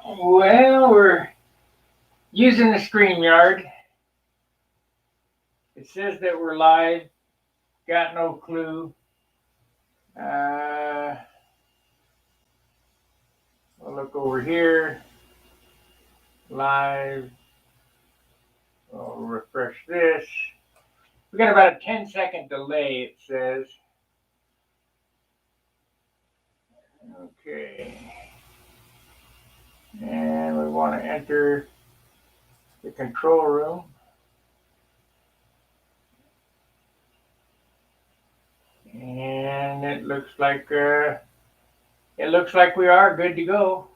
Well, we're using the StreamYard. It says that we're live. Got no clue. Uh, we'll look over here. Live. We'll refresh this. We got about a 10-second delay, it says. Okay. And we want to enter the control room. And it looks like we are good to go.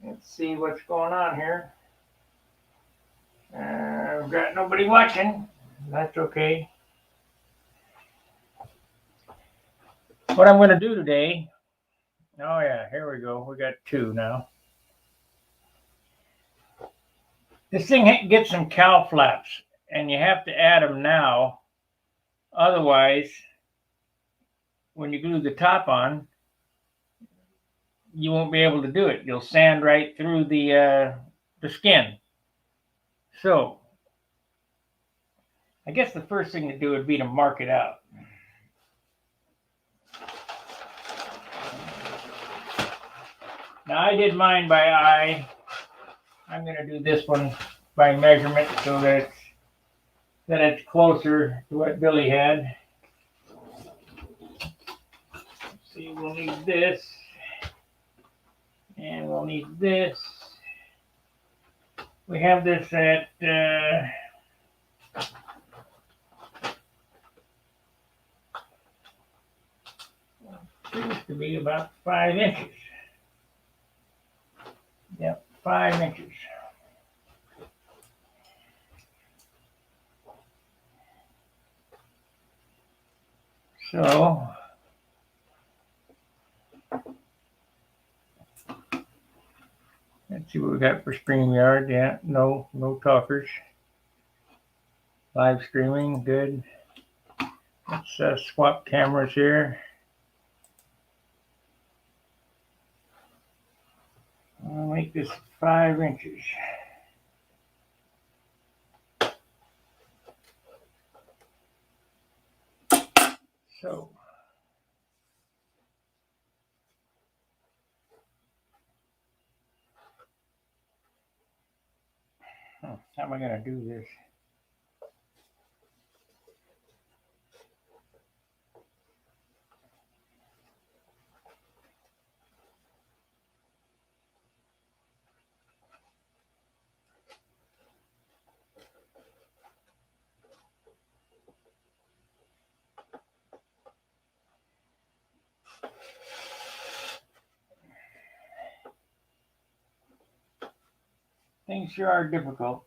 Let's see what's going on here. I've got nobody watching. That's okay. What I'm going to do today. Oh yeah, here we go. We got two now. This thing gets some cowl flaps, and you have to add them now. Otherwise, when you glue the top on, you won't be able to do it. You'll sand right through the skin. So, I guess the first thing to do would be to mark it out. Now I did mine by eye. I'm going to do this one by measurement so that it's closer to what Billy had. Let's see, we'll need this. And we'll need this. We have this at seems to be about 5 inches. Yep, 5 inches. So let's see what we got for StreamYard. Yeah, no talkers. Live streaming, good. Let's swap cameras here. I'll make this 5 inches. So how am I going to do this? Things sure are difficult.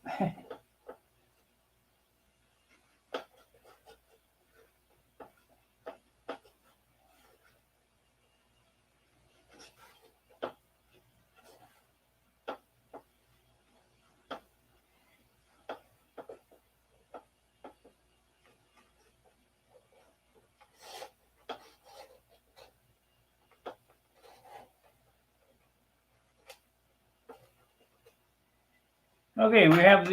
Okay, we have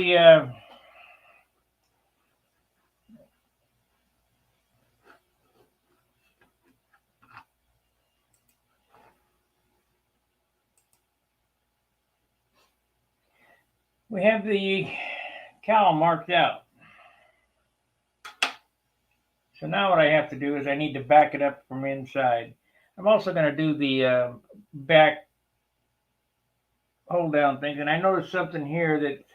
the cowl marked out. So now what I have to do is I need to back it up from inside. I'm also going to do the back hold down things, and I noticed something here that's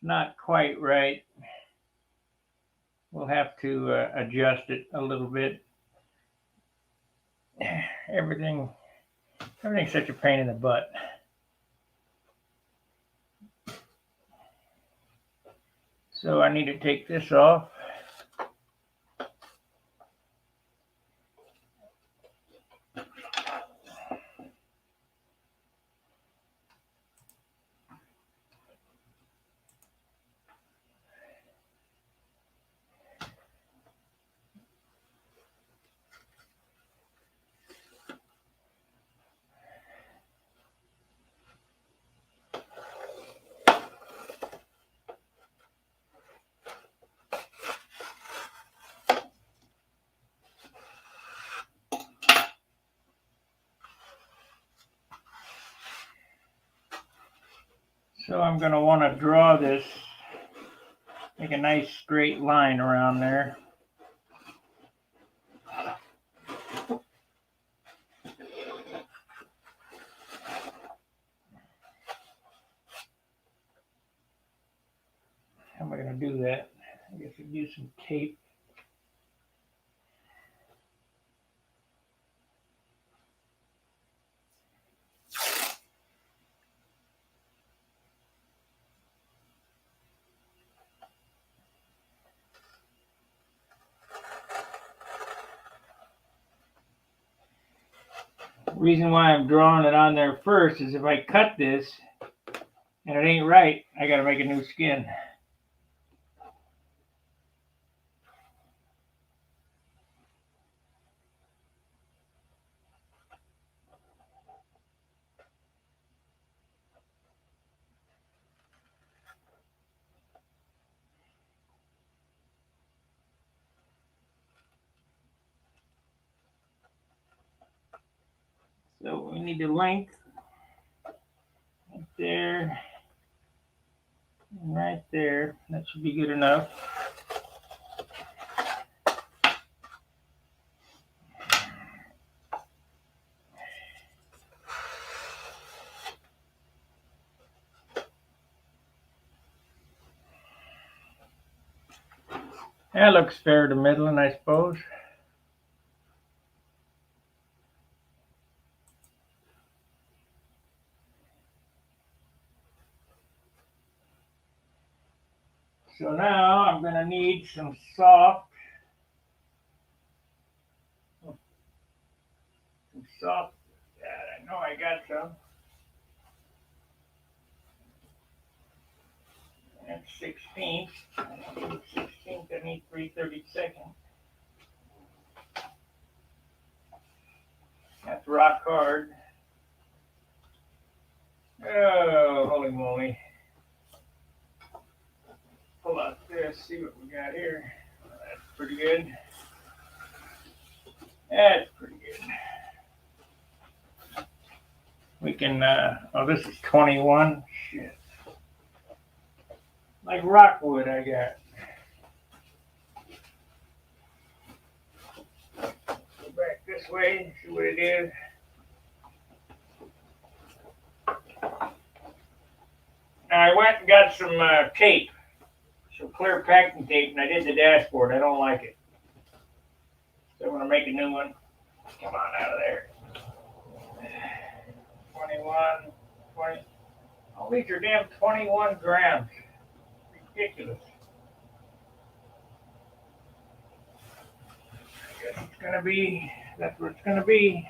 not quite right. We'll have to adjust it a little bit. Everything's such a pain in the butt. So I need to take this off. So I'm going to want to draw this, make a nice straight line around there. How am I going to do that? I guess I'll use some tape. The reason why I'm drawing it on there first is if I cut this and it ain't right, I got to make a new skin. So we need the length right there and right there. That should be good enough. That looks fair to middling, I suppose. So now I'm going to need some soft I know I got some. That's 16th. 16th, I need 3/32. That's rock hard. Oh, holy moly. Pull out this, see what we got here. That's pretty good. That's pretty good. We can, oh, this is 21. Shit. Like rockwood I got. Go back this way and see what it is. Now I went and got some tape, some clear packing tape, and I did the dashboard. I don't like it. So I'm going to make a new one. Come on out of there. 21, 20. All these are damn 21 grams. Ridiculous. I guess it's going to be, that's what it's going to be.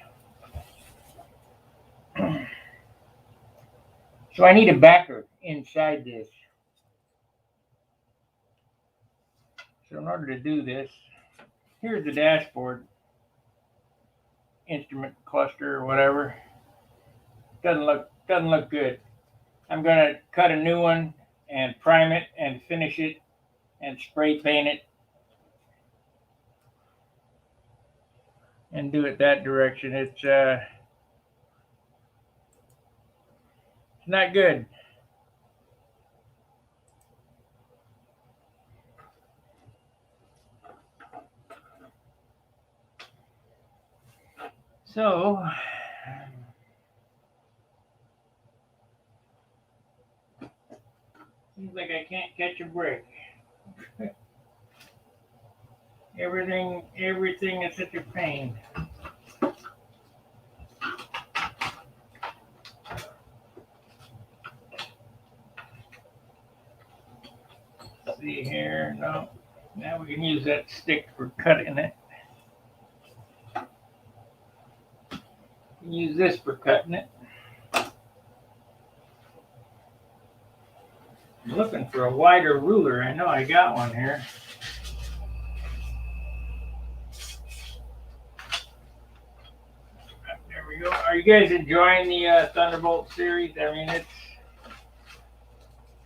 So I need a backer inside this. So in order to do this, here's the dashboard, instrument cluster or whatever. Doesn't look good. I'm going to cut a new one and prime it and finish it and spray paint it and do it that direction. It's not good. So seems like I can't catch a break. Everything is such a pain. Let's see here, no. Now we can use that stick for cutting it. Use this for cutting it. I'm looking for a wider ruler. I know I got one here. There we go. Are you guys enjoying the Thunderbolt series? I mean, it's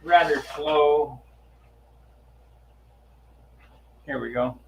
rather slow. Here we go.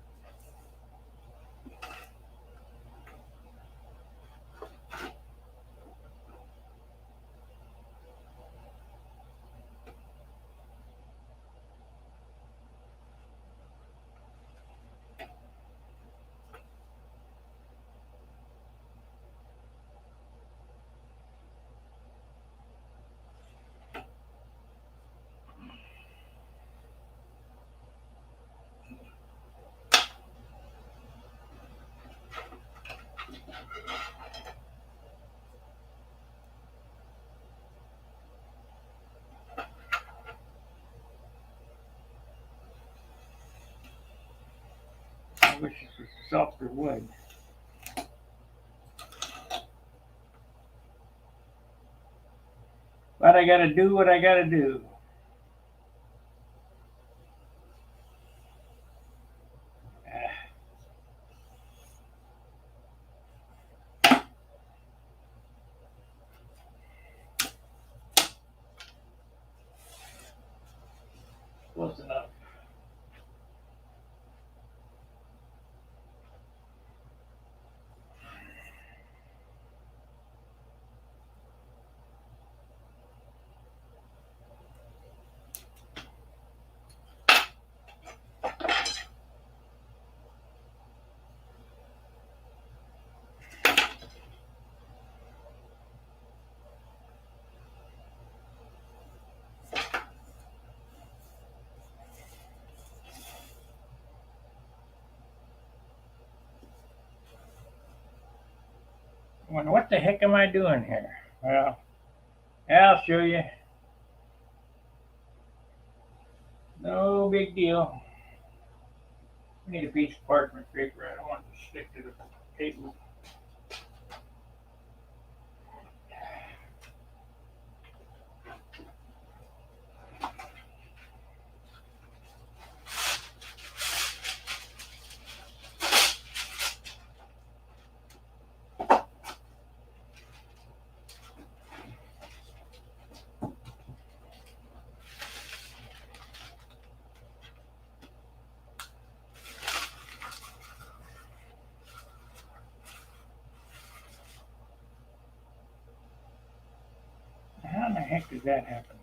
I wish this was softer wood. But I gotta do what I gotta do. Close enough. I wonder what the heck am I doing here? Well, I'll show you. No big deal. I need a piece of parchment paper. I don't want it to stick to the table. How in the heck did that happen?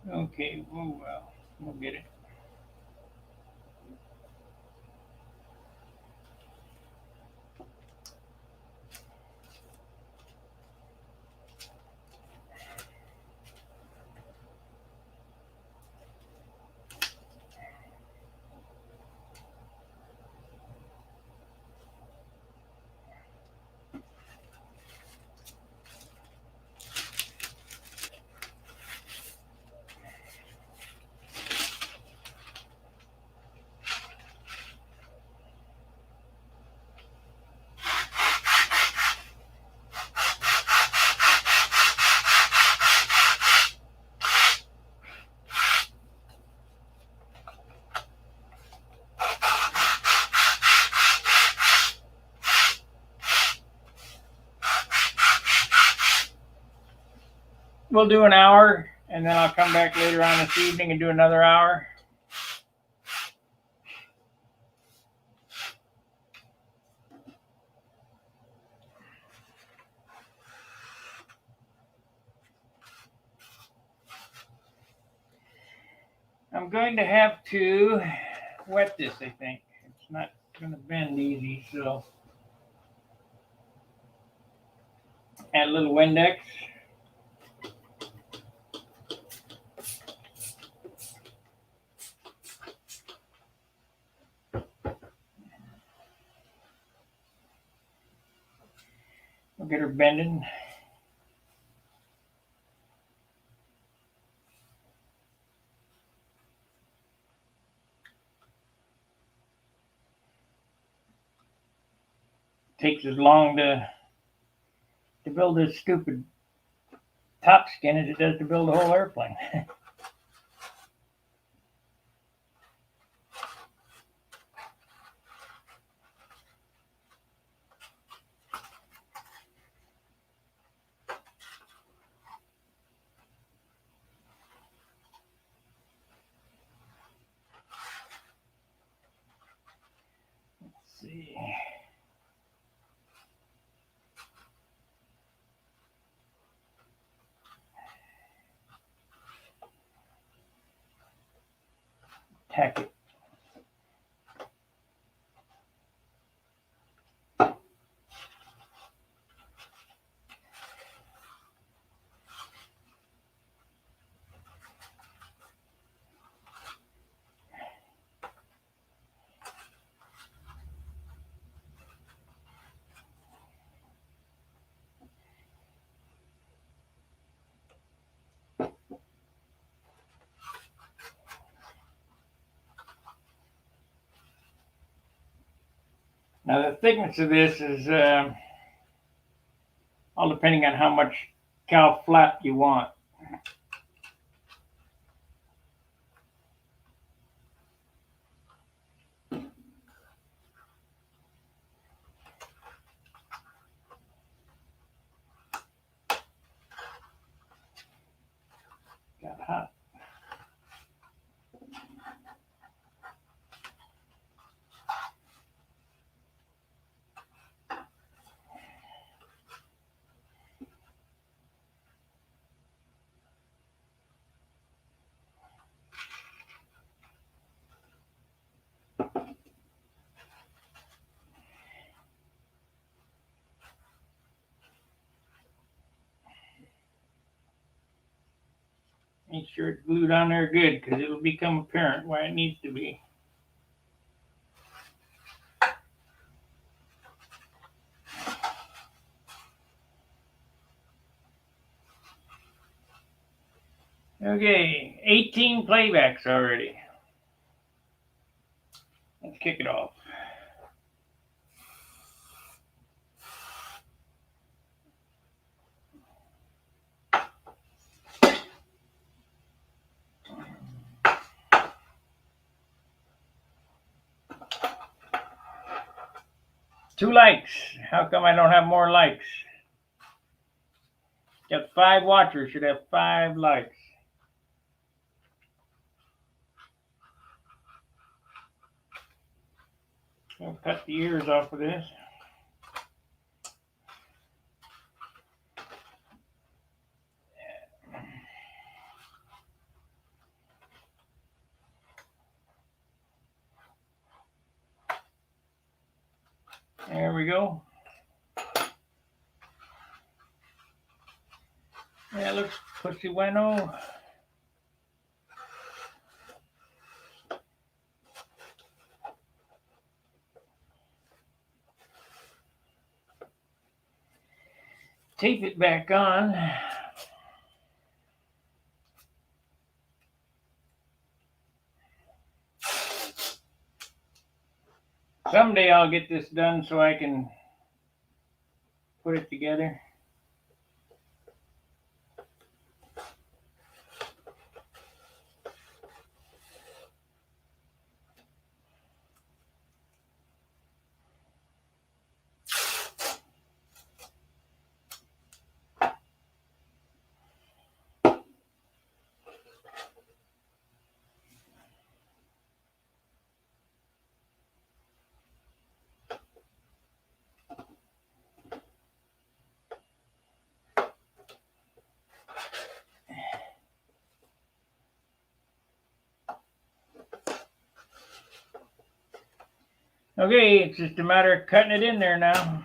Okay, oh well, we'll get it. We'll do an hour, and then I'll come back later on this evening and do another hour. I'm going to have to wet this, I think. It's not going to bend easy, so add a little Windex. We'll get her bending. Takes as long to build this stupid top skin as it does to build a whole airplane. Let's see. Tack it. Now the thickness of this is all depending on how much cow flap you want. Got hot. Make sure it's glued on there good, because it'll become apparent why it needs to be. Okay, 18 playbacks already. Let's kick it off. Two likes. How come I don't have more likes? Got 5 watchers, should have 5 likes. I'll cut the ears off of this. There we go. Yeah, looks pussy bueno. Tape it back on. Someday I'll get this done so I can put it together. Okay, it's just a matter of cutting it in there now.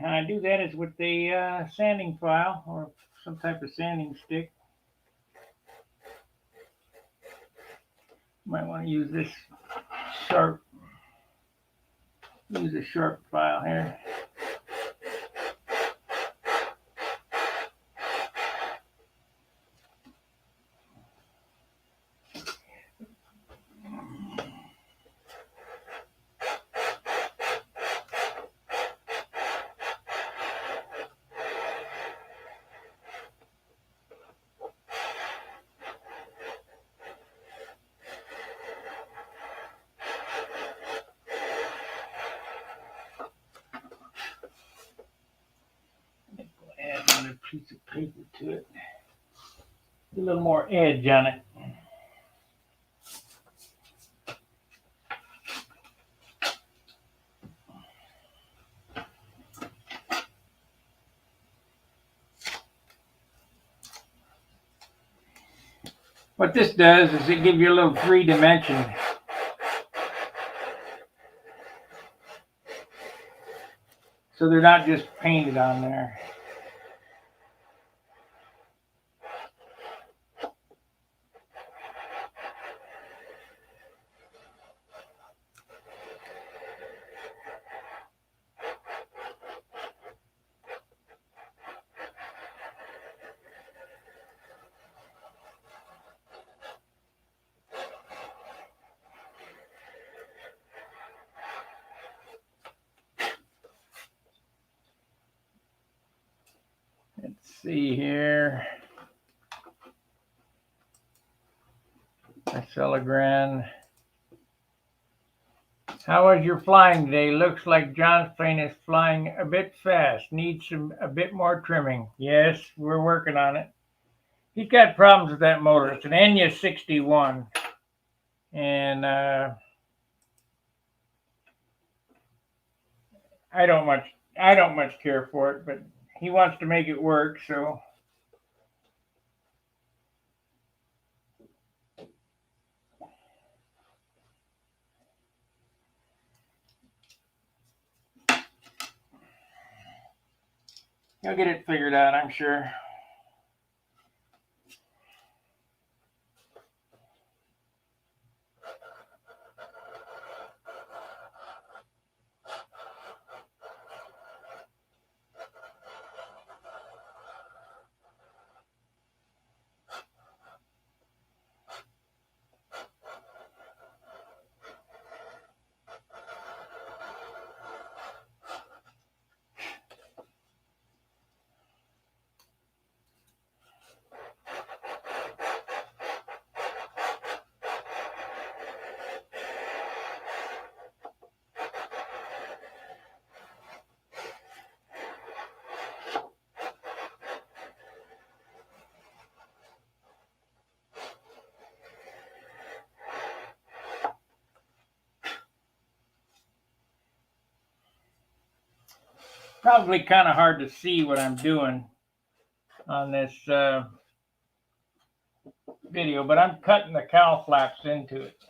How I do that is with the sanding file or some type of sanding stick. Might want to use this sharp, use a sharp file here. Piece of paper to it. A little more edge on it. What this does is it gives you a little 3 dimension. So they're not just painted on there. see here. Celigran. How was your flying today? Looks like John's plane is flying a bit fast. Needs a bit more trimming. Yes, we're working on it. He's got problems with that motor. It's an Enya 61. And I don't much care for it, but he wants to make it work, so he'll get it figured out, I'm sure. Probably kind of hard to see what I'm doing on this video, but I'm cutting the cowl flaps into it.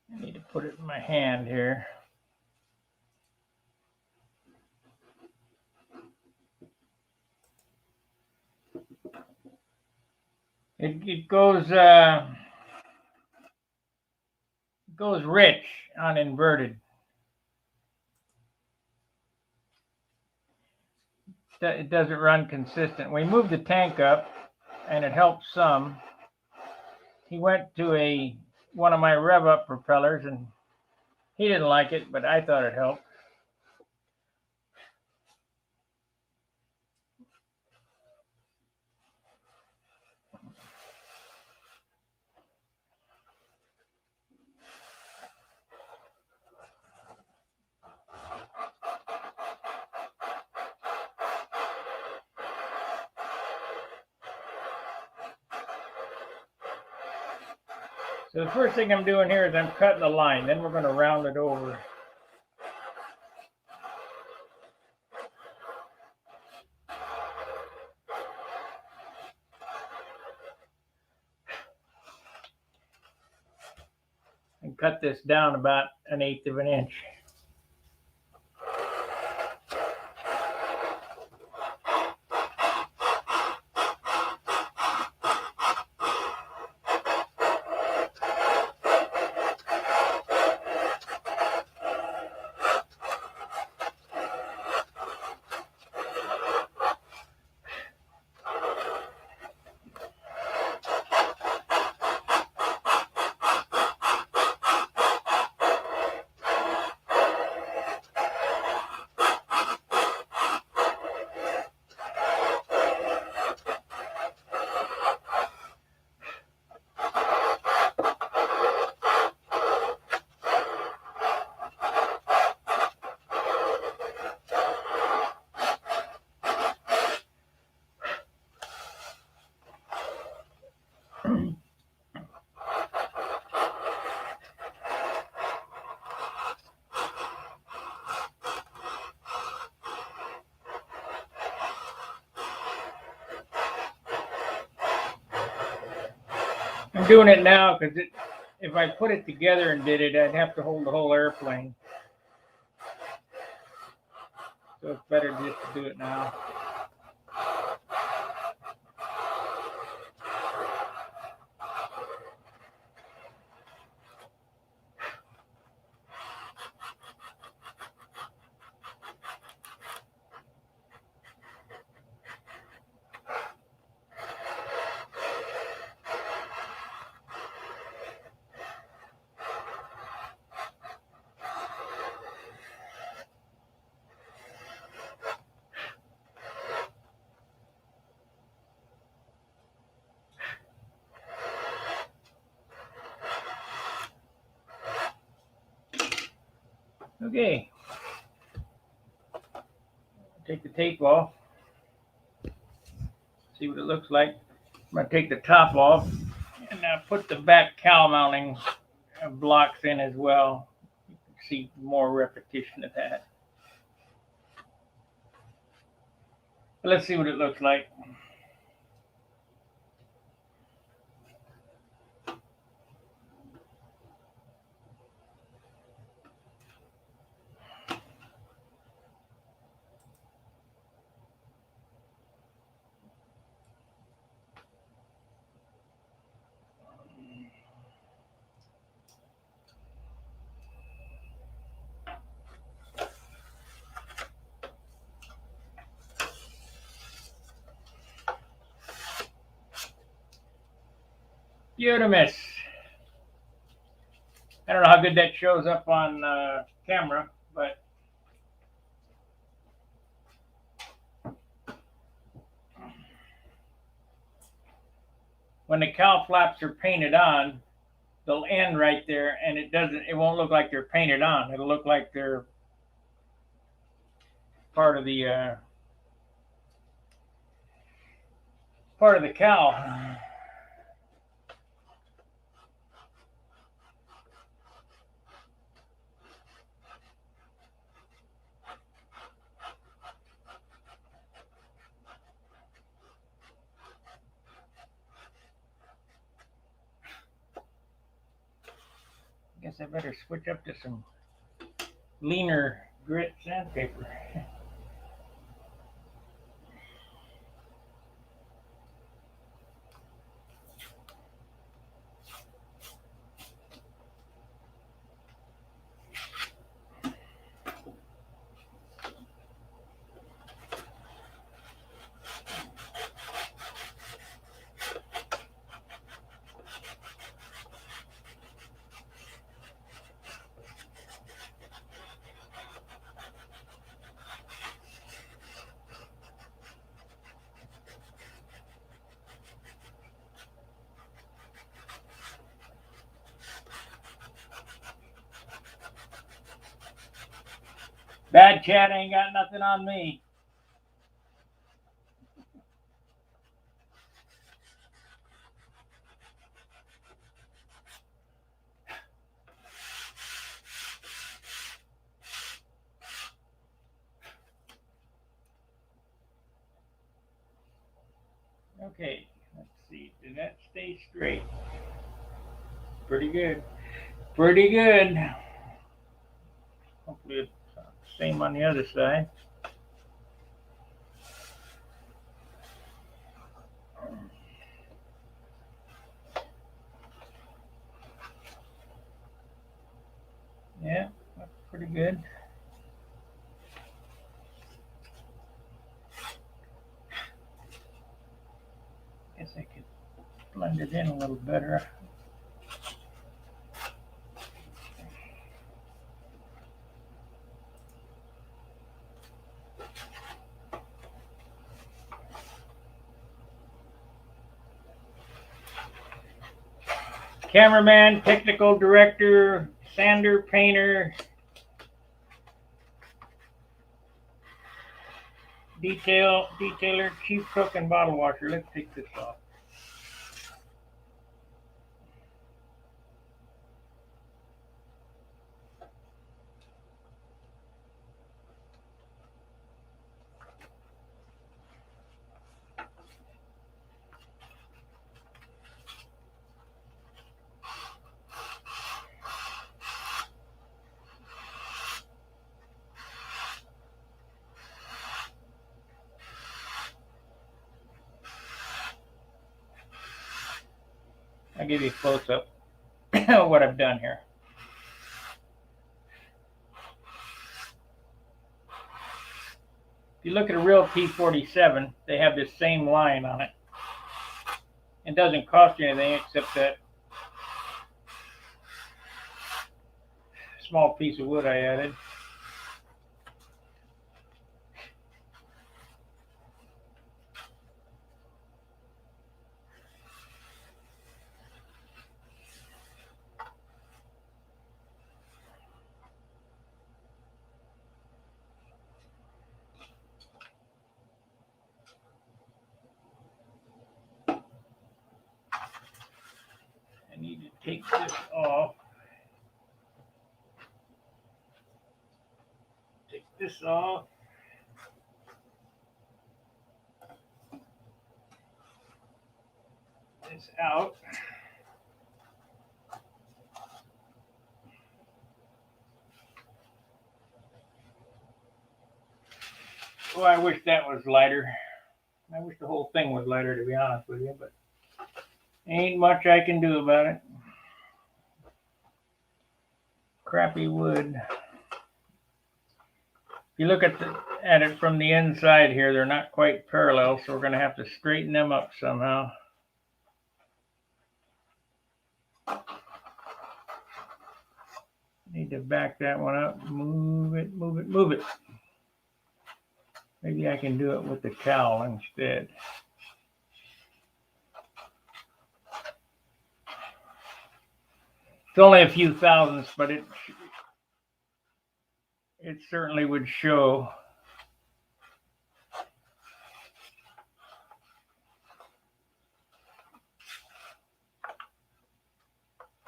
I need to put it in my hand here. It goes rich on inverted. It doesn't run consistent. We moved the tank up, and it helped some. He went to one of my rev up propellers, and he didn't like it, but I thought it helped. So the first thing I'm doing here is I'm cutting the line. Then we're going to round it over. And cut this down about 1/8 of an inch. I'm doing it now because if I put it together and did it, I'd have to hold the whole airplane. So it's better just to do it now. Okay. Take the tape off. See what it looks like. I'm going to take the top off and put the back cowl mounting blocks in as well. You can see more repetition of that. But let's see what it looks like. Beautimous. I don't know how good that shows up on camera, but when the cowl flaps are painted on, they'll end right there, and it won't look like they're painted on. It'll look like they're part of the cowl. I guess I better switch up to some leaner grit sandpaper. Bad Cat ain't got nothing on me. Okay, let's see. Did that stay straight? Pretty good. Pretty good. Hopefully it's the same on the other side. Yeah, that's pretty good. Guess I could blend it in a little better. Cameraman, technical director, sander, painter, detailer, chief cook, and bottle washer. Let's take this off. I'll give you a close-up of what I've done here. If you look at a real P-47, they have this same line on it. It doesn't cost you anything except that small piece of wood I added. I need to take this off. Take this off. This out. Oh, I wish that was lighter. I wish the whole thing was lighter, to be honest with you, but ain't much I can do about it. Crappy wood. If you look at it from the inside here, they're not quite parallel, so we're going to have to straighten them up somehow. Need to back that one up. Move it, move it, move it. Maybe I can do it with the cowl instead. It's only a few thousandths, but it certainly would show.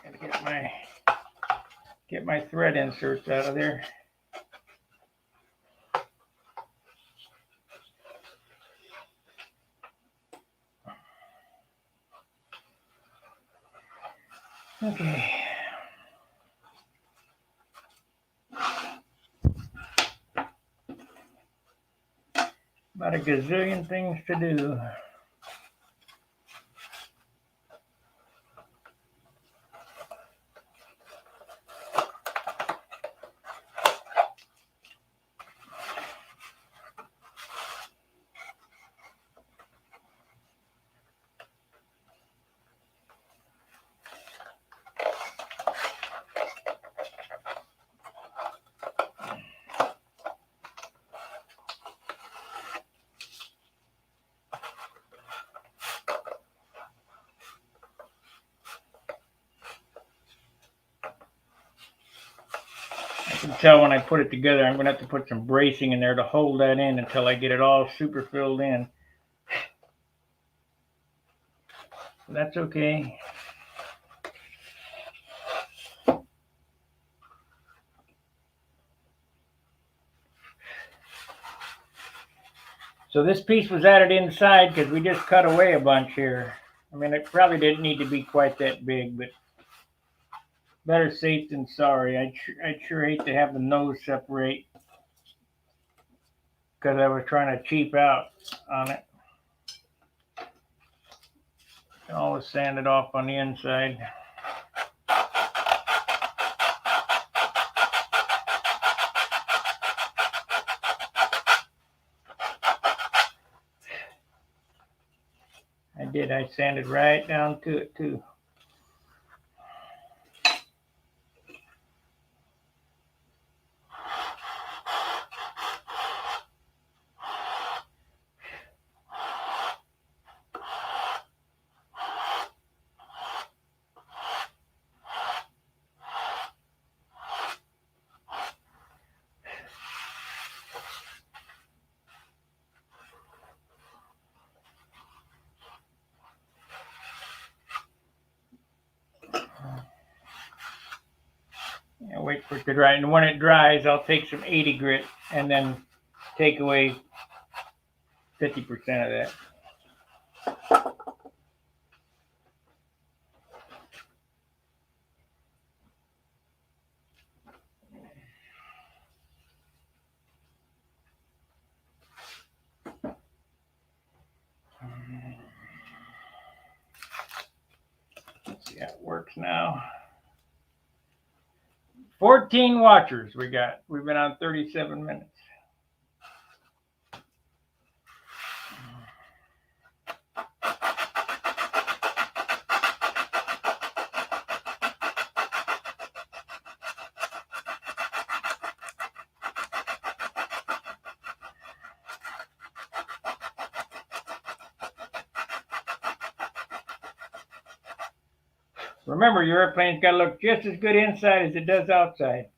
Gotta get my thread inserts out of there. Okay. About a gazillion things to do. I can tell when I put it together, I'm going to have to put some bracing in there to hold that in until I get it all super filled in. That's okay. So this piece was added inside because we just cut away a bunch here. I mean, it probably didn't need to be quite that big, but better safe than sorry. I'd sure hate to have the nose separate because I was trying to cheap out on it. All was sanded off on the inside. I did. I sanded right down to it too. Wait for it to dry, and when it dries, I'll take some 80 grit and then take away 50% of that. Let's see, Yeah, it works now. 14 watchers we got. We've been on 37 minutes. Remember, your airplane's got to look just as good inside as it does outside.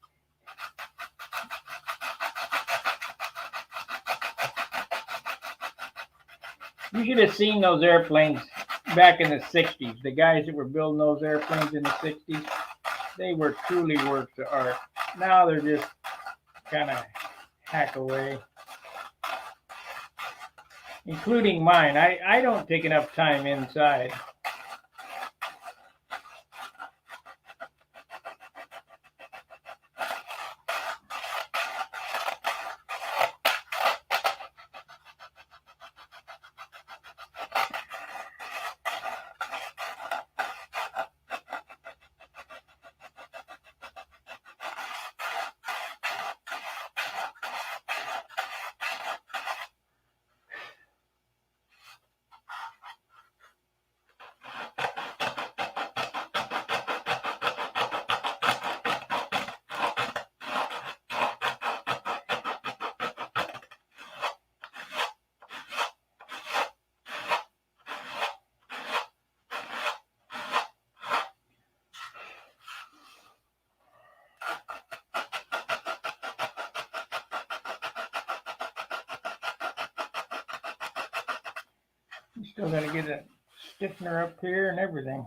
You should have seen those airplanes back in the 60s. The guys that were building those airplanes in the 60s, they were truly works of art. Now they're just kind of hack away. Including mine. I don't take enough time inside. You still got to get a stiffener up here and everything.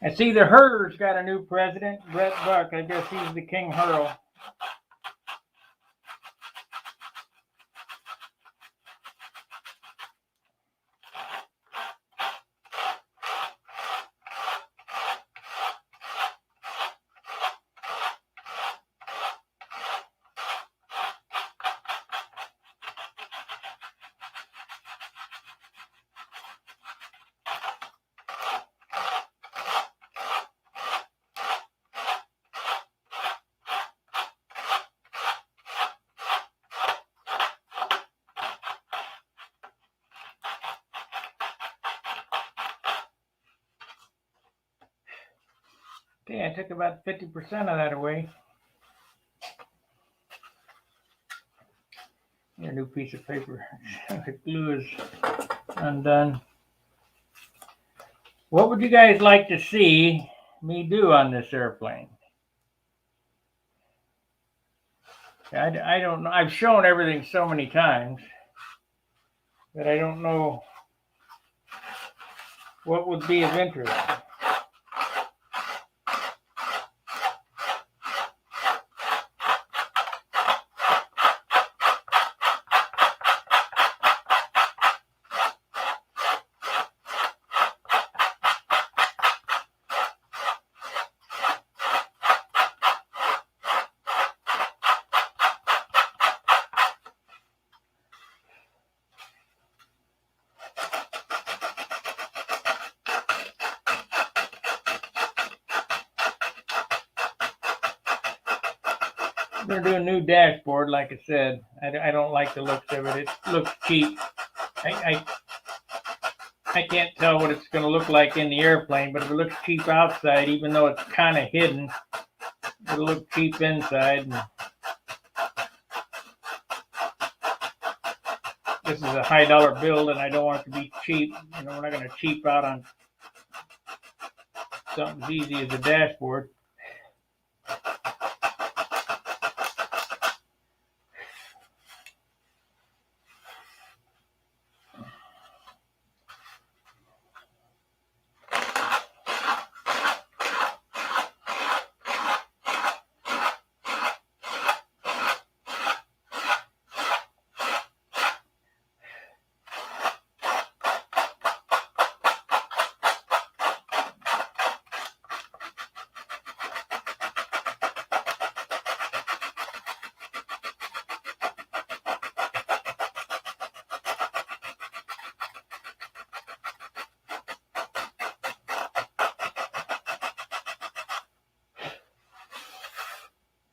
I see the Hur's got a new president, Brett Buck. I guess he's the King Hurl. Okay, I took about 50% of that away. A new piece of paper. The glue is undone. What would you guys like to see me do on this airplane? I don't know. I've shown everything so many times that I don't know what would be of interest. We're going to do a new dashboard, like I said. I don't like the looks of it. It looks cheap. I can't tell what it's going to look like in the airplane, but if it looks cheap outside, even though it's kind of hidden, it'll look cheap inside. This is a high dollar build, and I don't want it to be cheap. You know, we're not going to cheap out on Something as easy as a dashboard.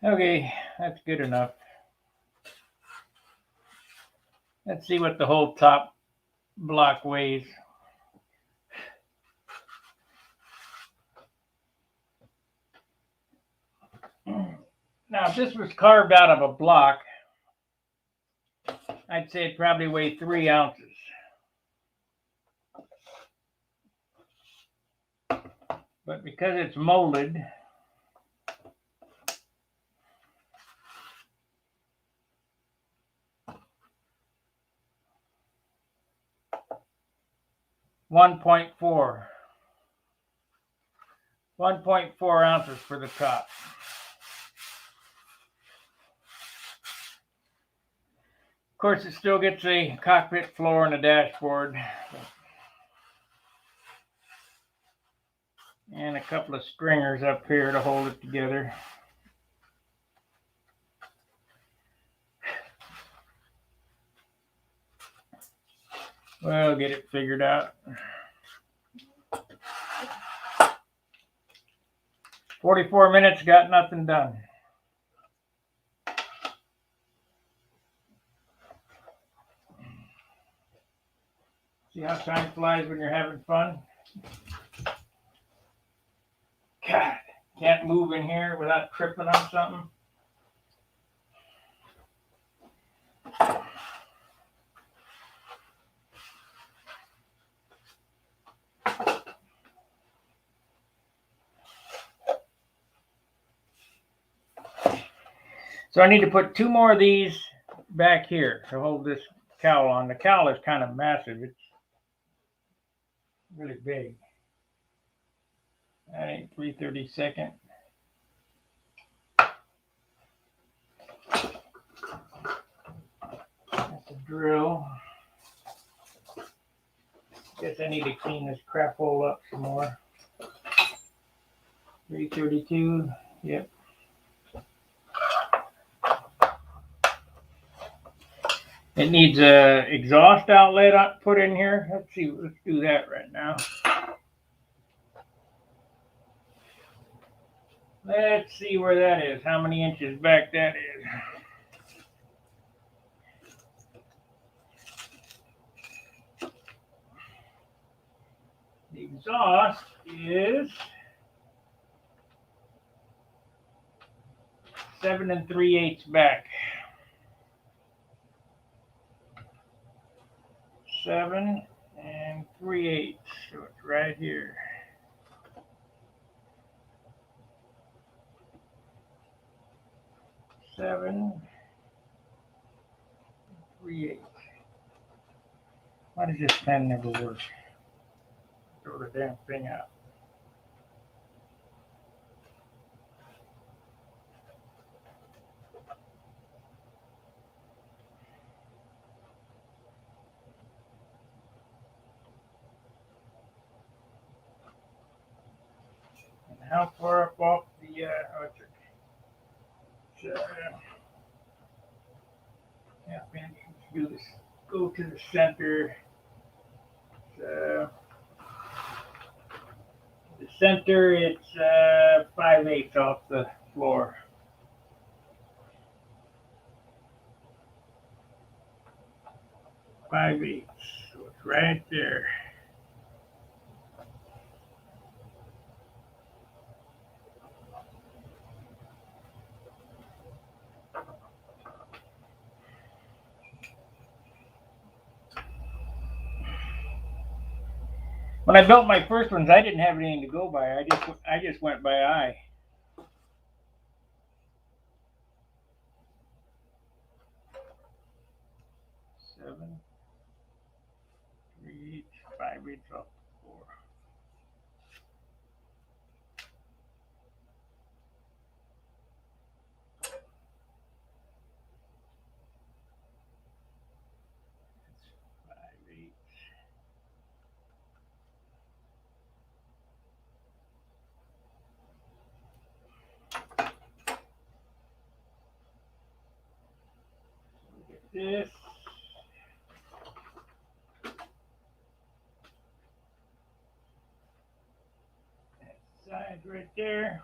Okay, that's good enough. Let's see what the whole top block weighs. Now, if this was carved out of a block, I'd say it probably weighed 3 ounces. But because it's molded, one point four ounces for the top. Of course, it still gets a cockpit floor and a dashboard. And a couple of stringers up here to hold it together. We'll get it figured out. 44 minutes, got nothing done. See how time flies when you're having fun? God, can't move in here without tripping on something. So I need to put 2 more of these back here to hold this cowl on. The cowl is kind of massive. It's really big. That ain't 3/32. That's a drill. Guess I need to clean this crap hole up some more. 3/32. Yep. It needs a exhaust outlet put in here. Let's see. Let's do that right now. Let's see where that is. How many inches back that is. The exhaust is 7 3/8 back. 7 3/8. So it's right here. Seven 3/8. Why does this pen never work? Throw the damn thing out. And how far up off the yeah, man, do this. Go to the center. The center, it's 5/8 off the floor. 5/8. So it's right there. When I built my first ones, I didn't have anything to go by. I just went by eye. Seven, 3/8, 5/8 off 4. That's 5/8. This. That side right there.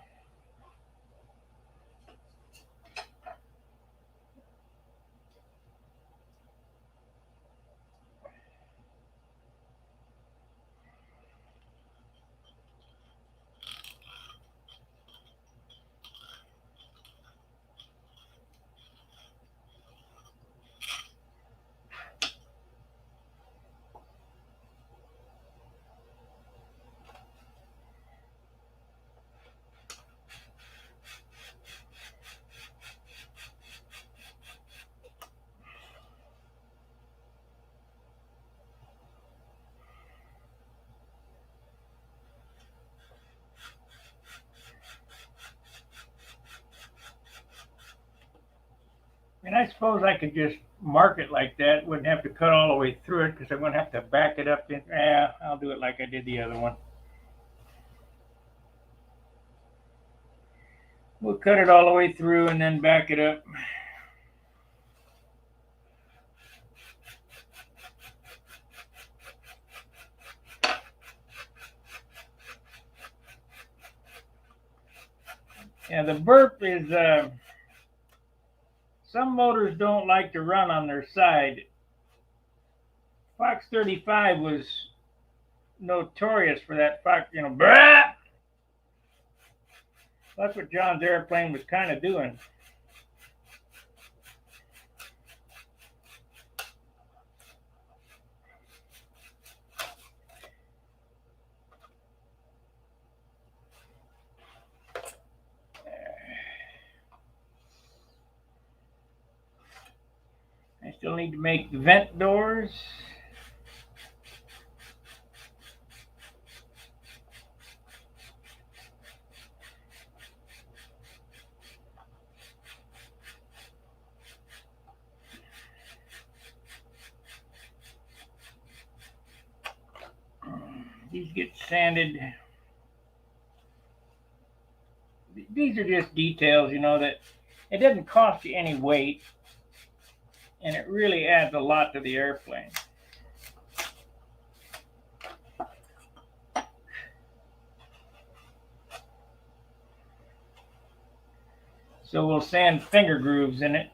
And I suppose I could just mark it like that. Wouldn't have to cut all the way through it because I'm going to have to back it up. Yeah, I'll do it like I did the other one. We'll cut it all the way through and then back it up. Yeah, the burp is, some motors don't like to run on their side. Fox 35 was notorious for that Fox, brah! That's what John's airplane was kind of doing. I still need to make the vent doors. These get sanded. These are just details, that it doesn't cost you any weight, and it really adds a lot to the airplane. So we'll sand finger grooves in it.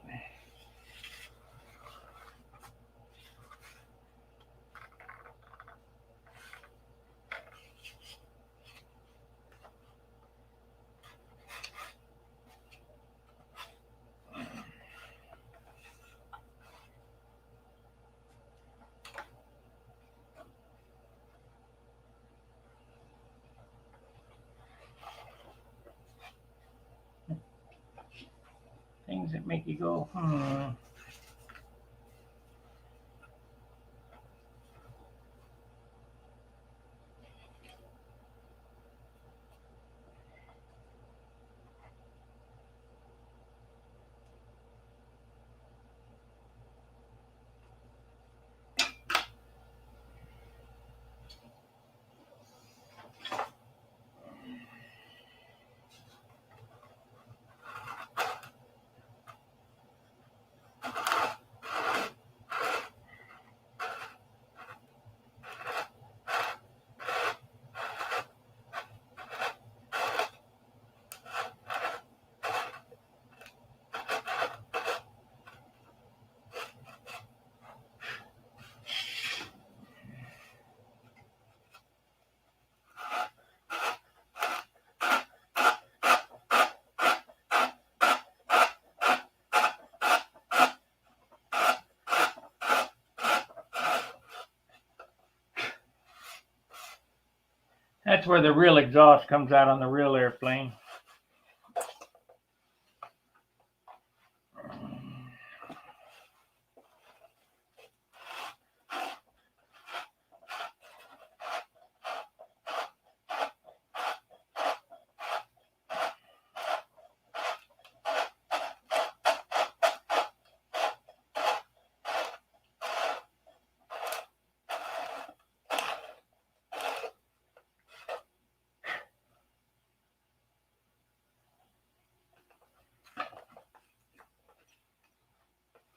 Things that make you go, That's where the real exhaust comes out on the real airplane.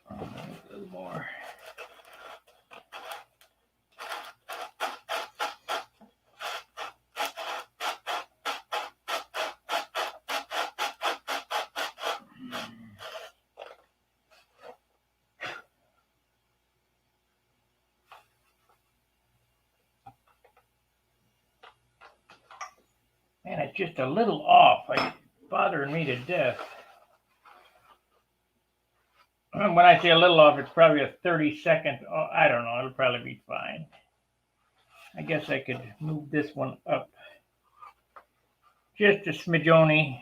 A little more. Man, it's just a little off. It's bothering me to death. When I say a little off, it's probably a 30-second. I don't know. It'll probably be fine. I guess I could move this one up just a smidgony.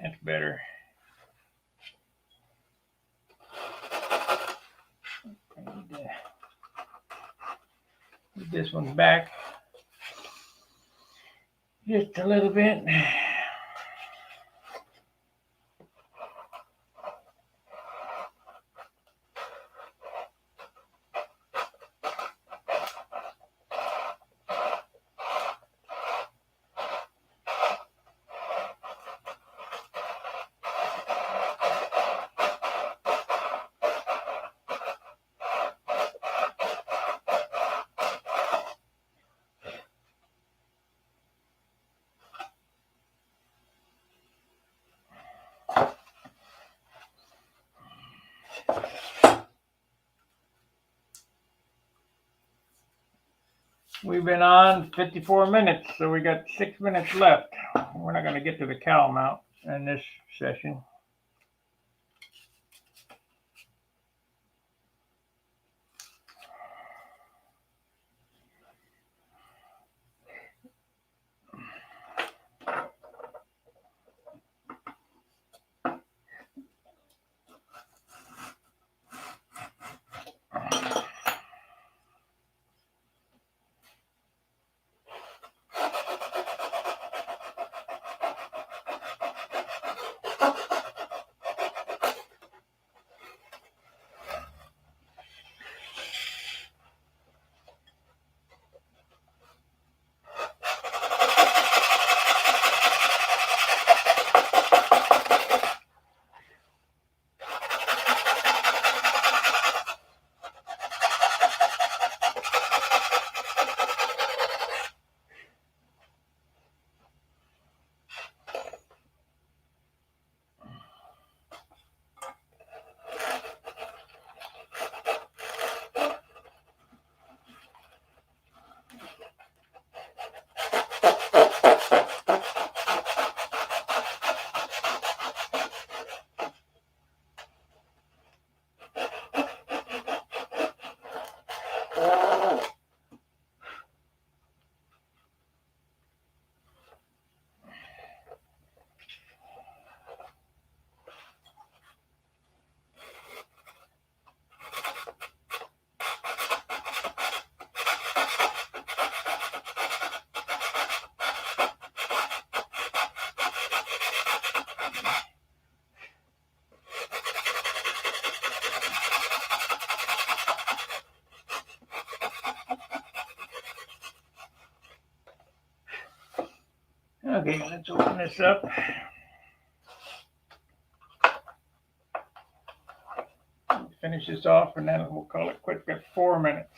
That's better. I need to move this one back just a little bit. We've been on 54 minutes, so we got 6 minutes left. We're not going to get to the cowl mount in this session. Okay, let's open this up. Finish this off, and then we'll call it quits. We've got 4 minutes.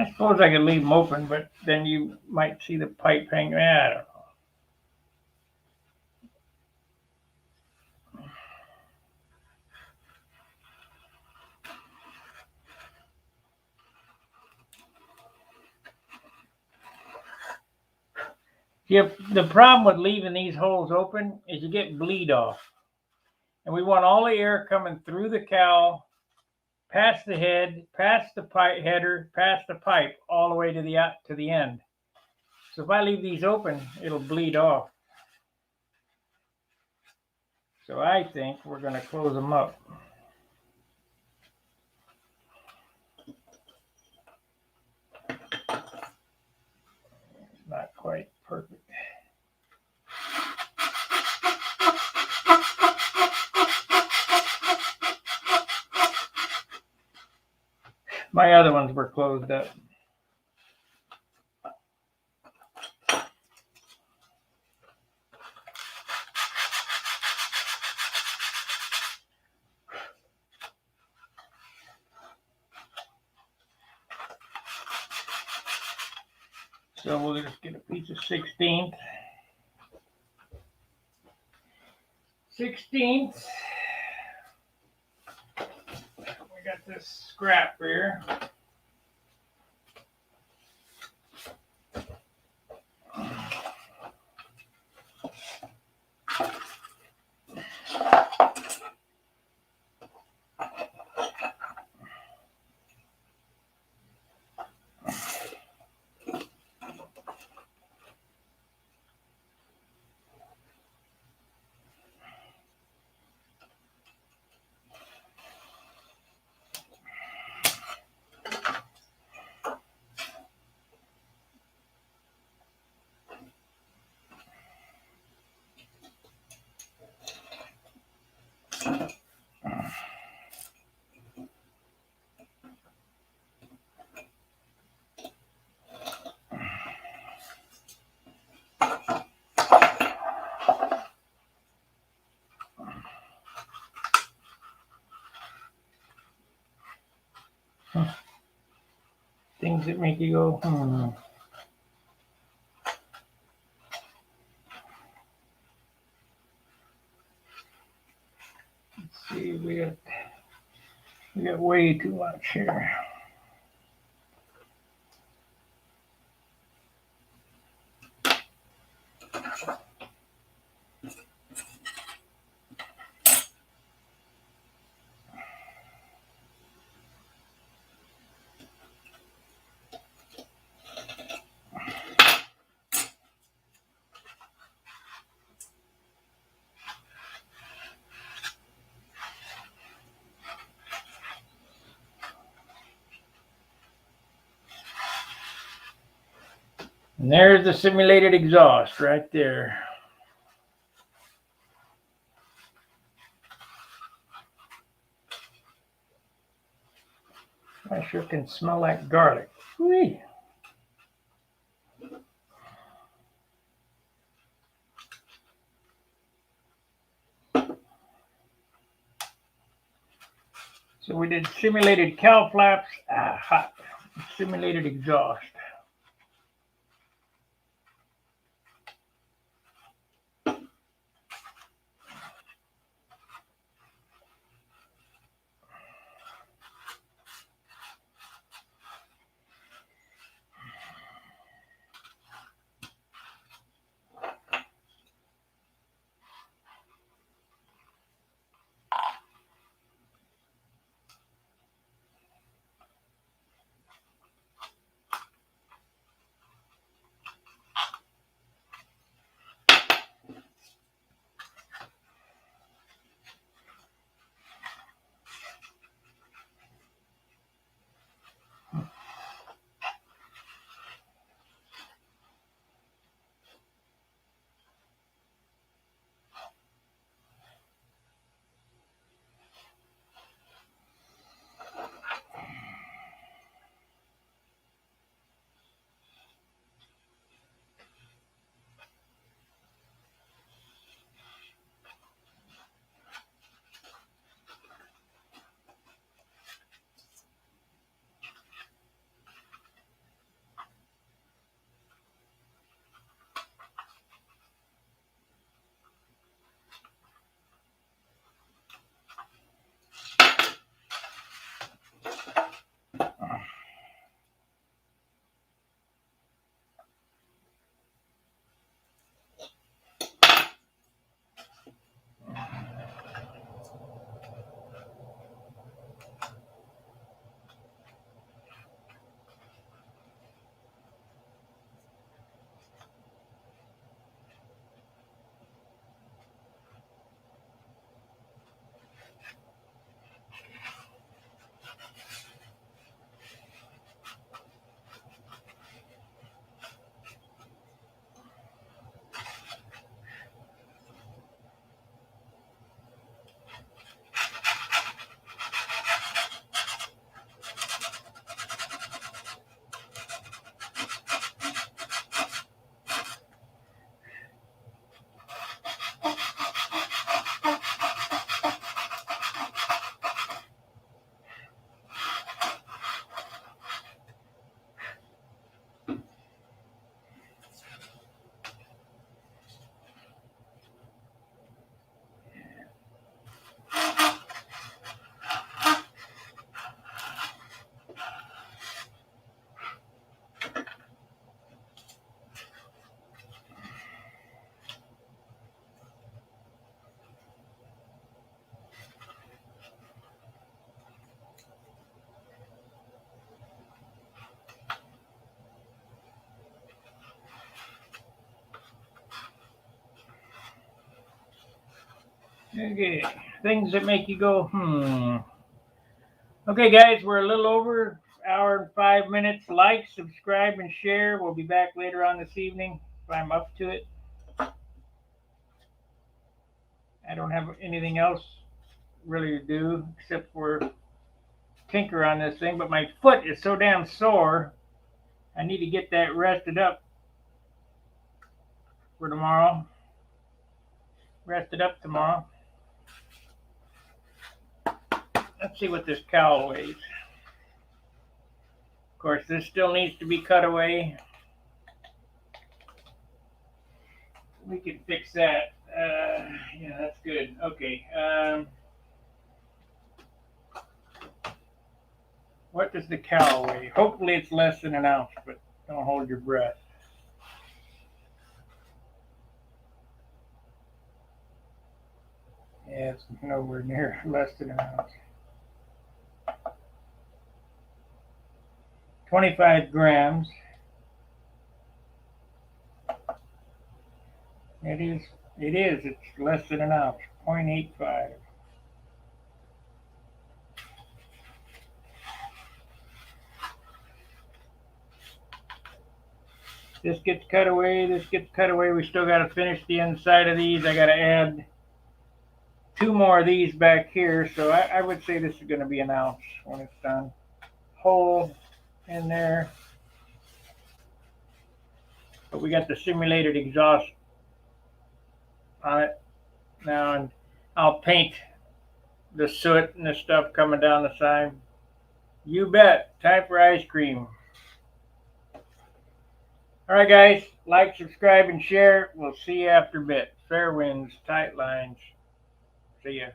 I suppose I could leave them open, but then you might see the pipe hanging. I don't know. The problem with leaving these holes open is you get bleed off. And we want all the air coming through the cowl, past the head, past the pipe header, past the pipe, all the way to the end. So if I leave these open, it'll bleed off. So I think we're going to close them up. It's not quite perfect. My other ones were closed up. So we'll just get a piece of 16th. 16th. We got this scrap here. Things that make you go, Let's see, we got way too much here. And there's the simulated exhaust right there. I sure can smell like garlic. Whee. So we did simulated cowl flaps, hot, simulated exhaust. Okay, things that make you go, Okay, guys, we're a little over hour and 5 minutes. Like, subscribe, and share. We'll be back later on this evening if I'm up to it. I don't have anything else really to do except for tinker on this thing, but my foot is so damn sore. I need to get that rested up for tomorrow. Rested up tomorrow. Let's see what this cowl weighs. Of course, this still needs to be cut away. We can fix that. Yeah, that's good. Okay. What does the cowl weigh? Hopefully it's less than an ounce, but don't hold your breath. Yeah, it's nowhere near less than an ounce. 25 grams. It is. It's less than an ounce. 0.85. This gets cut away. This gets cut away. We still got to finish the inside of these. I got to add 2 more of these back here. So I would say this is going to be an ounce when it's done. Hole in there. But we got the simulated exhaust on it now, and I'll paint the soot and the stuff coming down the side. You bet. Time for ice cream. All right, guys. Like, subscribe, and share. We'll see you after a bit. Fair winds, tight lines. See ya.